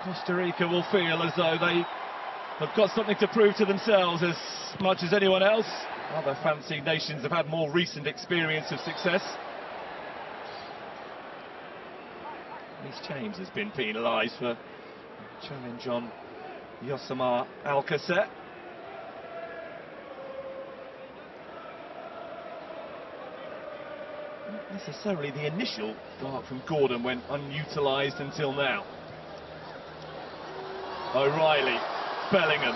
Costa Rica will feel as though they have got something to prove to themselves as much as anyone else. Other fancy nations have had more recent experience of success. Reece James has been penalised for a challenge on Yosemar Alcacer. Not necessarily the initial dart from Gordon went unutilised until now. O'Reilly, Bellingham,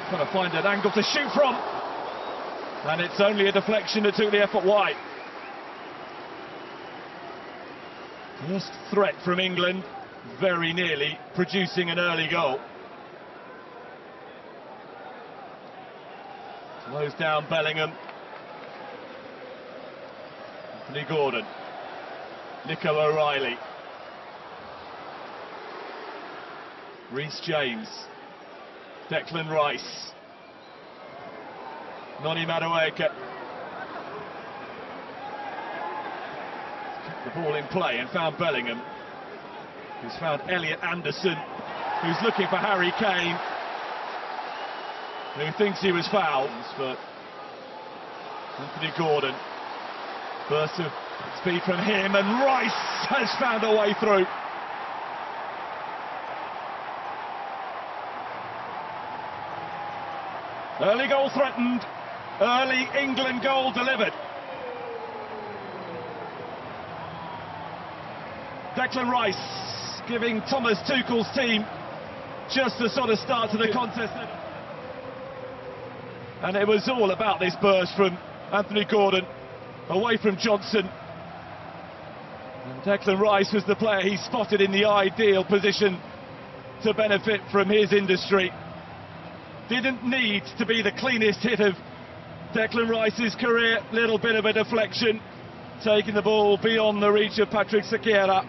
trying to find an angle to shoot from, and it's only a deflection that took the effort wide. First threat from England, very nearly producing an early goal. Slows down Bellingham. Anthony Gordon, Nico O'Reilly, Reece James, Declan Rice, Noni Madueke. Kept the ball in play and found Bellingham, who's found Elliot Anderson, who's looking for Harry Kane, who thinks he was fouled. For Anthony Gordon, burst of speed from him, and Rice has found a way through. Early goal threatened, early England goal delivered. Declan Rice giving Thomas Tuchel's team just the sort of start to the contest. And it was all about this burst from Anthony Gordon, away from Johnson. And Declan Rice was the player he spotted in the ideal position to benefit from his industry. Didn't need to be the cleanest hit of Declan Rice's career. Little bit of a deflection, taking the ball beyond the reach of Patrick Sequeira.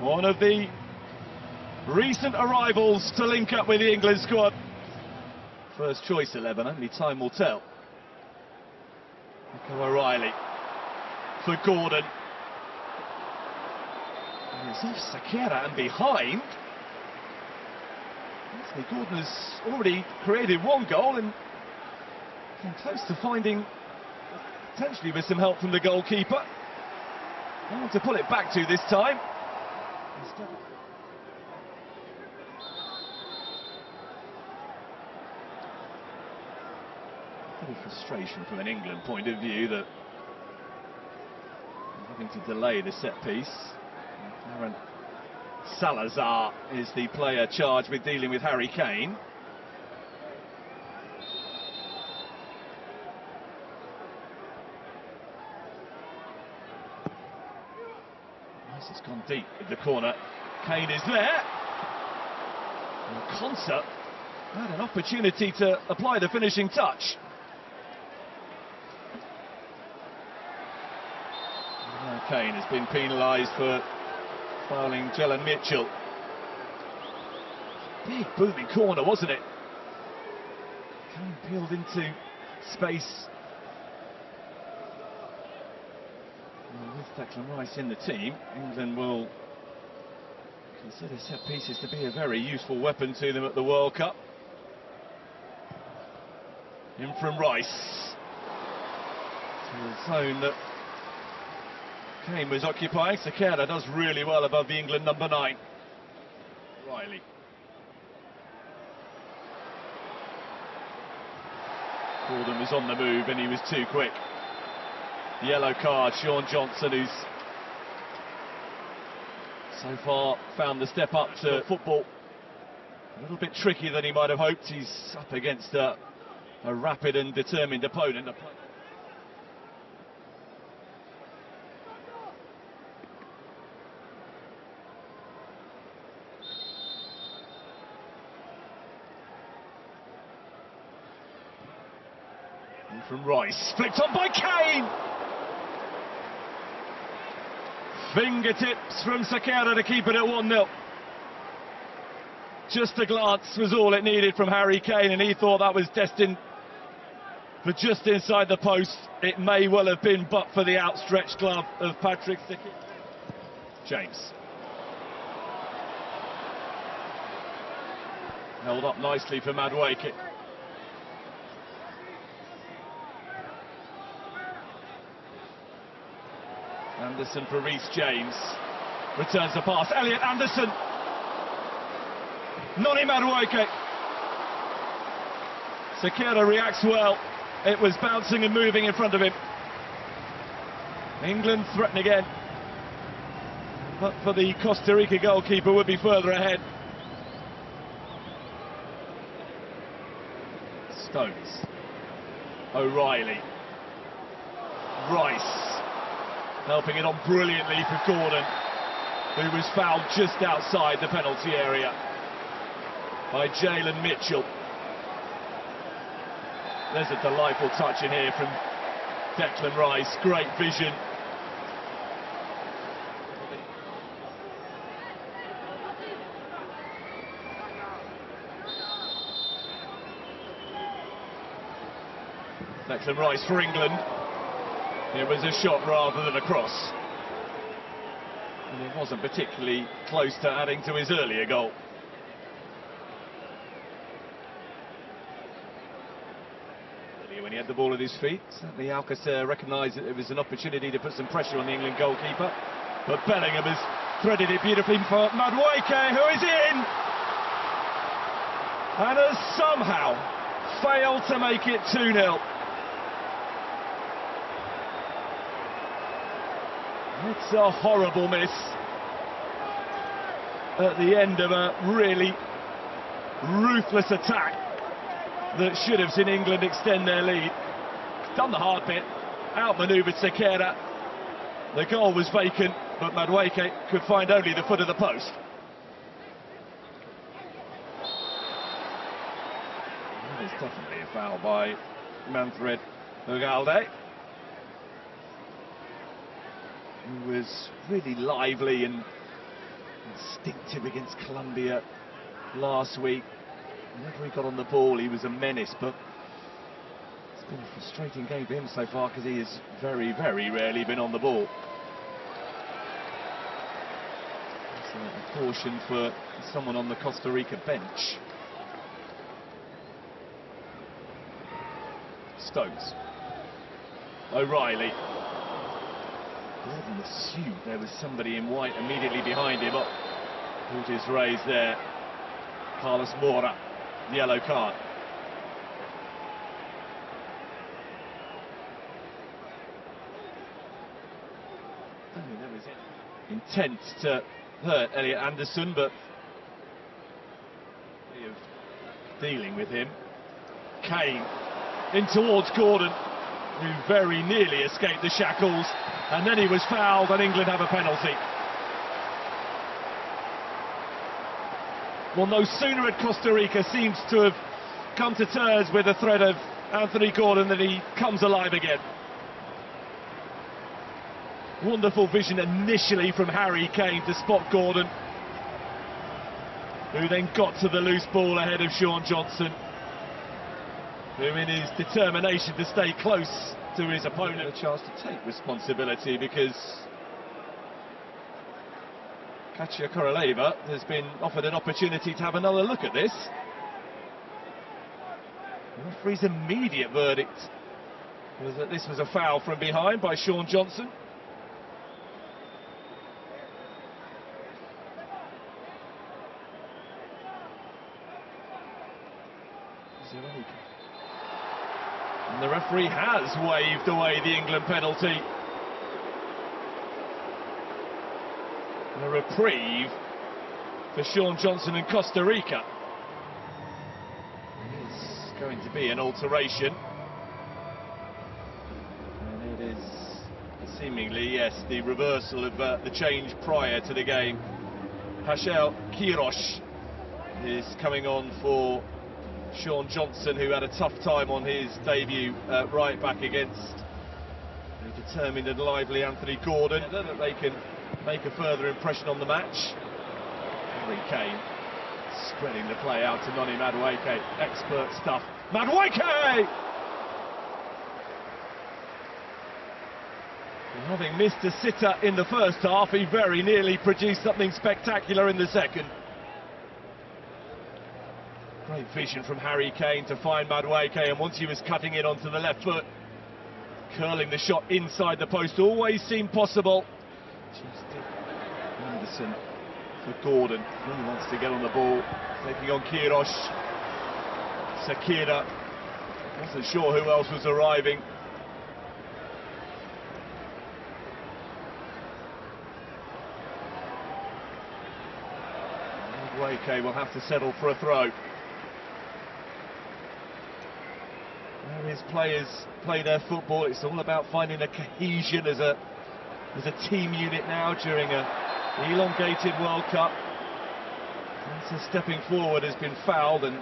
One of the recent arrivals to link up with the England squad. First choice 11, only time will tell. Nico O'Reilly for Gordon. And it's off Sequeira and behind. Anthony Gordon has already created one goal and came close to finding, potentially with some help from the goalkeeper. No one to pull it back to this time. Instead, a bit of frustration from an England point of view that having to delay the set piece. Aaron Salazar is the player charged with dealing with Harry Kane. Nice, it's gone deep with the corner. Kane is there. And Costa had an opportunity to apply the finishing touch. Kane has been penalised for fouling Jelen Mitchell. Big booming corner, wasn't it? Kane peeled into space. And with Declan Rice in the team, England will consider set pieces to be a very useful weapon to them at the World Cup. In from Rice to the zone that Kane was occupying. Sequeira does really well above the England number 9. Riley. Gordon was on the move and he was too quick. Yellow card, Sean Johnson, who's so far found the step up to football. A little bit trickier than he might have hoped. He's up against a rapid and determined opponent. From Rice, flicked on by Kane! Fingertips from Sequeira to keep it at 1-0. Just a glance was all it needed from Harry Kane, and he thought that was destined for just inside the post. It may well have been, but for the outstretched glove of Patrick Sequeira. James. Held up nicely for Madueke. Anderson for Reece James. Returns the pass. Elliot Anderson. Noni Madueke. Sequeira reacts well. It was bouncing and moving in front of him. England threaten again. But for the Costa Rica goalkeeper, would be further ahead. Stones. O'Reilly. Rice. Helping it on brilliantly for Gordon, who was fouled just outside the penalty area by Jalen Mitchell. There's a delightful touch in here from Declan Rice. Great vision. Declan Rice for England. It was a shot rather than a cross. And it wasn't particularly close to adding to his earlier goal. When he had the ball at his feet, certainly Alcacer recognised that it was an opportunity to put some pressure on the England goalkeeper. But Bellingham has threaded it beautifully for Madueke, who is in! And has somehow failed to make it 2-0. It's a horrible miss at the end of a really ruthless attack that should have seen England extend their lead. Done the hard bit, outmanoeuvred Sequeira. The goal was vacant, but Madueke could find only the foot of the post. That is definitely a foul by Manfred Ugalde, who was really lively and instinctive against Colombia last week. Whenever he got on the ball, he was a menace, but it's been a frustrating game for him so far because he has very, very rarely been on the ball. It's a caution for someone on the Costa Rica bench. Stones. O'Reilly. Gordon assumed there was somebody in white immediately behind him. Boot is raised there. Carlos Mora, yellow card. I mean, there was intent to hurt Elliot Anderson, but way of dealing with him. Kane in towards Gordon, who very nearly escaped the shackles, and then he was fouled, and England have a penalty. Well, no sooner had Costa Rica seems to have come to terms with the threat of Anthony Gordon than he comes alive again. Wonderful vision initially from Harry Kane to spot Gordon, who then got to the loose ball ahead of Sean Johnson, who in his determination to stay close to his opponent had a chance to take responsibility, because Katia Koroleva has been offered an opportunity to have another look at this. The referee's immediate verdict was that this was a foul from behind by Sean Johnson. And the referee has waved away the England penalty. And a reprieve for Sean Johnson and Costa Rica. It's going to be an alteration. And it is seemingly, yes, the reversal of the change prior to the game. Hashel Kirosh is coming on for Sean Johnson, who had a tough time on his debut right back against a determined and lively Anthony Gordon, that they can make a further impression on the match. Harry Kane spreading the play out to Noni Madueke. Expert stuff. Madueke! Having missed a sitter in the first half, he very nearly produced something spectacular in the second. Great vision from Harry Kane to find Madueke, and once he was cutting in onto the left foot, curling the shot inside the post always seemed possible. Anderson for Gordon, he wants to get on the ball, taking on Kiros. Sakira wasn't sure who else was arriving. Madueke will have to settle for a throw. Where his players play their football, it's all about finding a cohesion as a team unit now during a elongated World Cup. So stepping forward has been fouled, and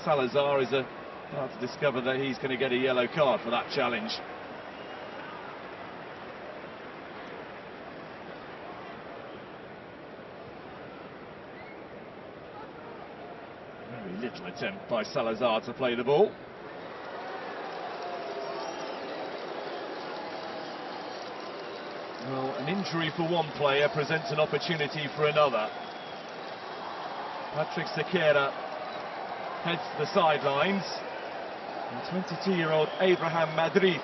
Salazar is about to discover that he's going to get a yellow card for that challenge. Very little attempt by Salazar to play the ball. Well, an injury for one player presents an opportunity for another. Patrick Sakira heads to the sidelines. And 22-year-old Abraham Madrid,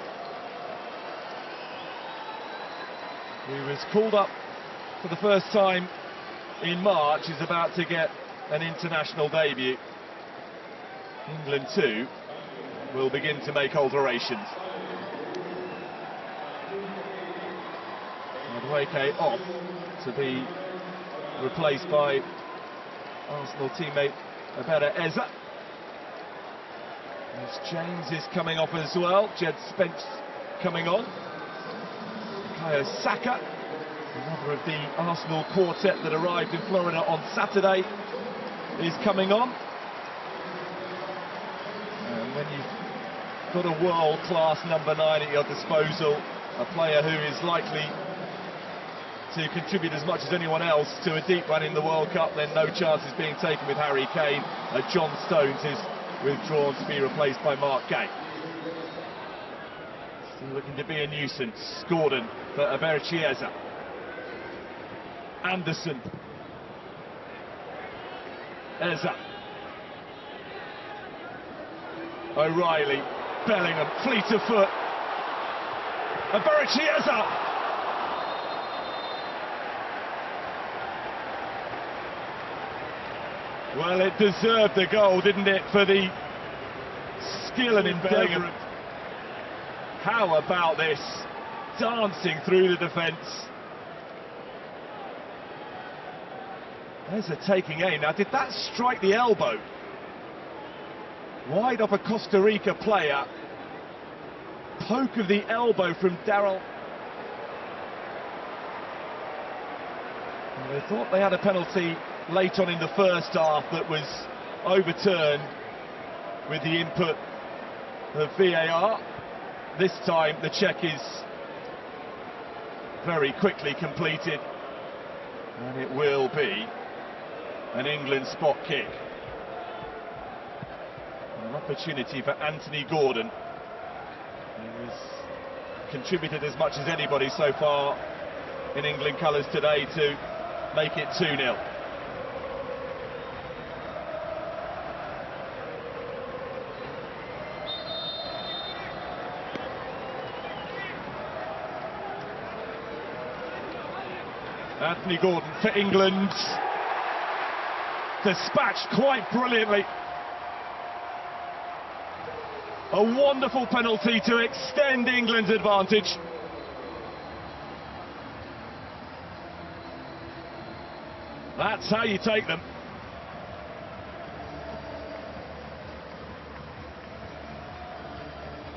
who was called up for the first time in March, is about to get an international debut. England too will begin to make alterations. Madueke off to be replaced by Arsenal teammate Abera Eza. As James is coming off as well, Jed Spence coming on. Kayo Saka, another of the Arsenal quartet that arrived in Florida on Saturday, is coming on. And when you've got a world-class number 9 at your disposal, a player who is likely to contribute as much as anyone else to a deep run in the World Cup, then no chance is being taken with Harry Kane. John Stones is withdrawn to be replaced by Mark Gay. Still looking to be a nuisance. Gordon for Abera. Anderson. Eza. O'Reilly. Bellingham. Fleet of foot. Abera. Well, it deserved the goal, didn't it, for the skill and endeavour. How about this? Dancing through the defence. There's a taking aim. Now, did that strike the elbow? Wide off a Costa Rica player. Poke of the elbow from Daryl. They thought they had a penalty late on in the first half that was overturned with the input of VAR. This time the check is very quickly completed, and it will be an England spot kick. An opportunity for Anthony Gordon, who has contributed as much as anybody so far in England colours today to make it 2-0. Anthony Gordon for England, dispatched quite brilliantly. A wonderful penalty to extend England's advantage. That's how you take them.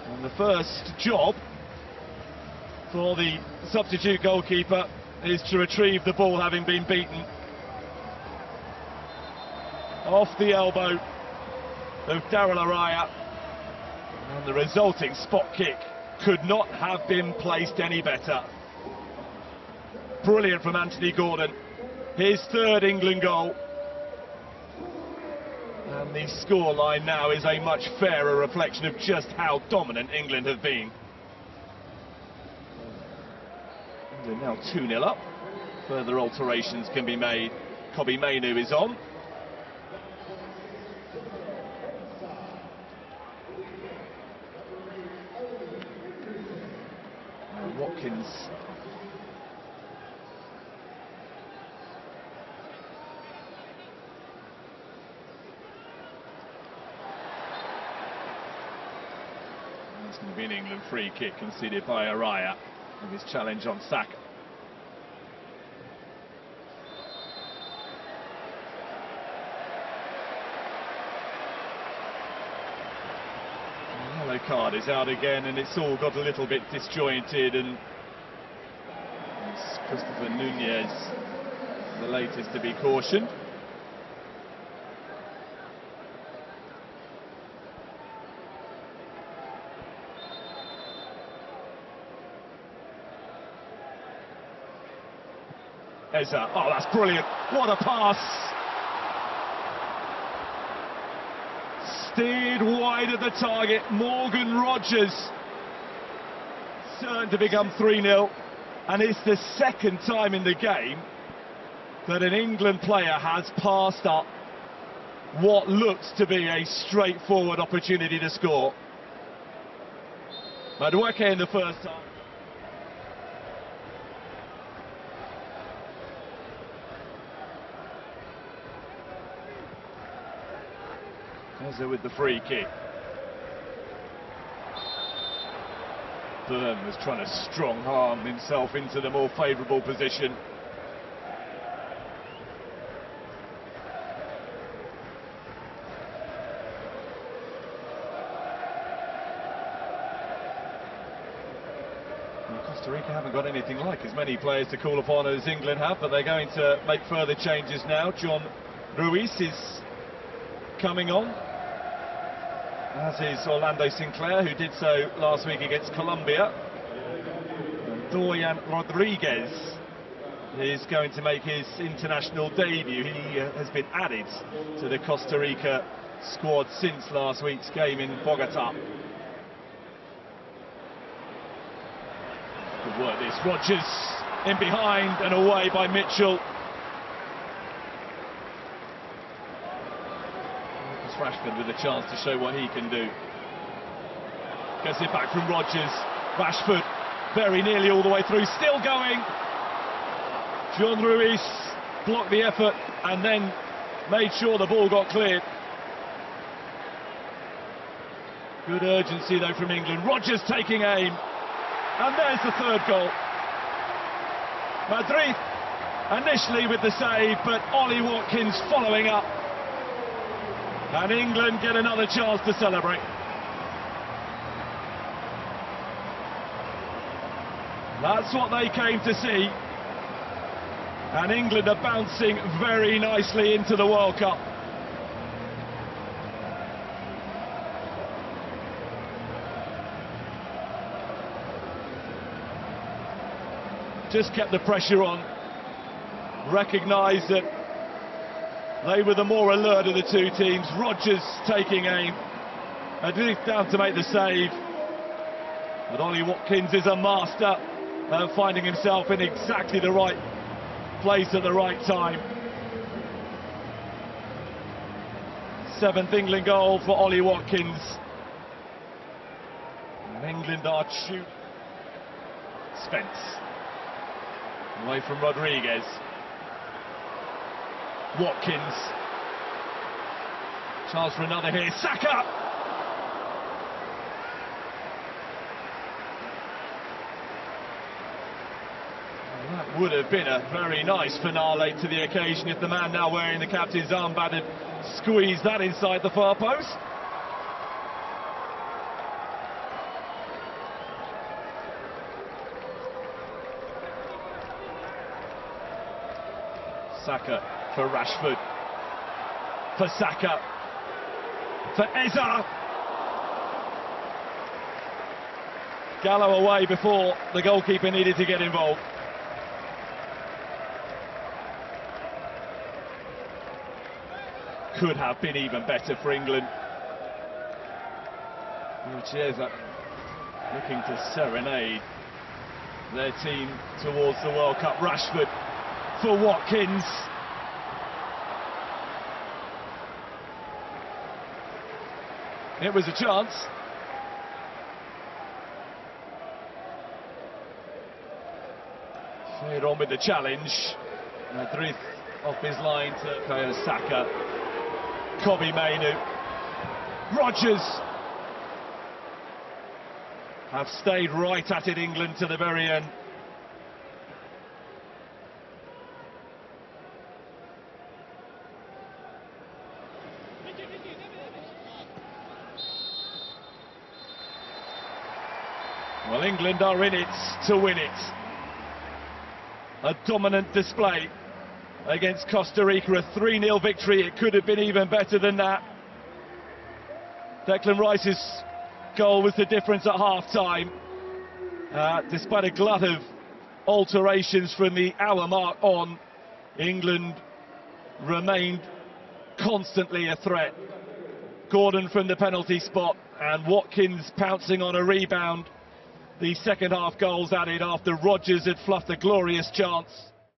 And the first job for the substitute goalkeeper is to retrieve the ball having been beaten. Off the elbow of Daryl Araya. And the resulting spot kick could not have been placed any better. Brilliant from Anthony Gordon. His third England goal. And the scoreline now is a much fairer reflection of just how dominant England have been. They're now 2-0 up. Further alterations can be made. Kobbie Mainoo is on. Watkins. It's going to be an England free kick conceded by Araya with his challenge on Saka. The yellow card is out again, and it's all got a little bit disjointed, and it's Christopher Nunez, the latest to be cautioned. Eza, oh, that's brilliant. What a pass. Steered wide of the target. Morgan Rogers. Certain to become 3-0. And it's the second time in the game that an England player has passed up what looks to be a straightforward opportunity to score. Madueke in the first time. Eza with the free kick. Byrne was trying to strong-arm himself into the more favourable position. Well, Costa Rica haven't got anything like as many players to call upon as England have, but they're going to make further changes now. John Ruiz is coming on, as is Orlando Sinclair, who did so last week against Colombia. And Dorian Rodriguez is going to make his international debut. He has been added to the Costa Rica squad since last week's game in Bogota. Good work this. Rogers in behind and away by Mitchell. Rashford with a chance to show what he can do. Gets it back from Rogers. Rashford very nearly all the way through, still going. John Ruiz blocked the effort and then made sure the ball got cleared. Good urgency though from England. Rogers taking aim, and there's the third goal. Madrid initially with the save, but Ollie Watkins following up. And England get another chance to celebrate. That's what they came to see. And England are bouncing very nicely into the World Cup. Just kept the pressure on. Recognised that they were the more alert of the two teams. Rogers taking aim. Madrid down to make the save. But Ollie Watkins is a master of finding himself in exactly the right place at the right time. 7th England goal for Ollie Watkins. And England are shooting. Spence. Away from Rodriguez. Watkins. Chance for another here. Saka! Well, that would have been a very nice finale to the occasion if the man now wearing the captain's armband had squeezed that inside the far post. Saka for Rashford, for Saka, for Eza. Gallo away before the goalkeeper needed to get involved. Could have been even better for England. Chiesa looking to serenade their team towards the World Cup. Rashford for Watkins. It was a chance. Fade on with the challenge. Madrid off his line to Bukayo Saka. Kobe Mainu. Rodgers have stayed right at it, England, to the very end. Well, England are in it to win it. A dominant display against Costa Rica, a 3-0 victory. It could have been even better than that. Declan Rice's goal was the difference at half-time. Despite a glut of alterations from the hour mark on, England remained constantly a threat. Gordon from the penalty spot and Watkins pouncing on a rebound. The second half goals added after Rodgers had fluffed a glorious chance.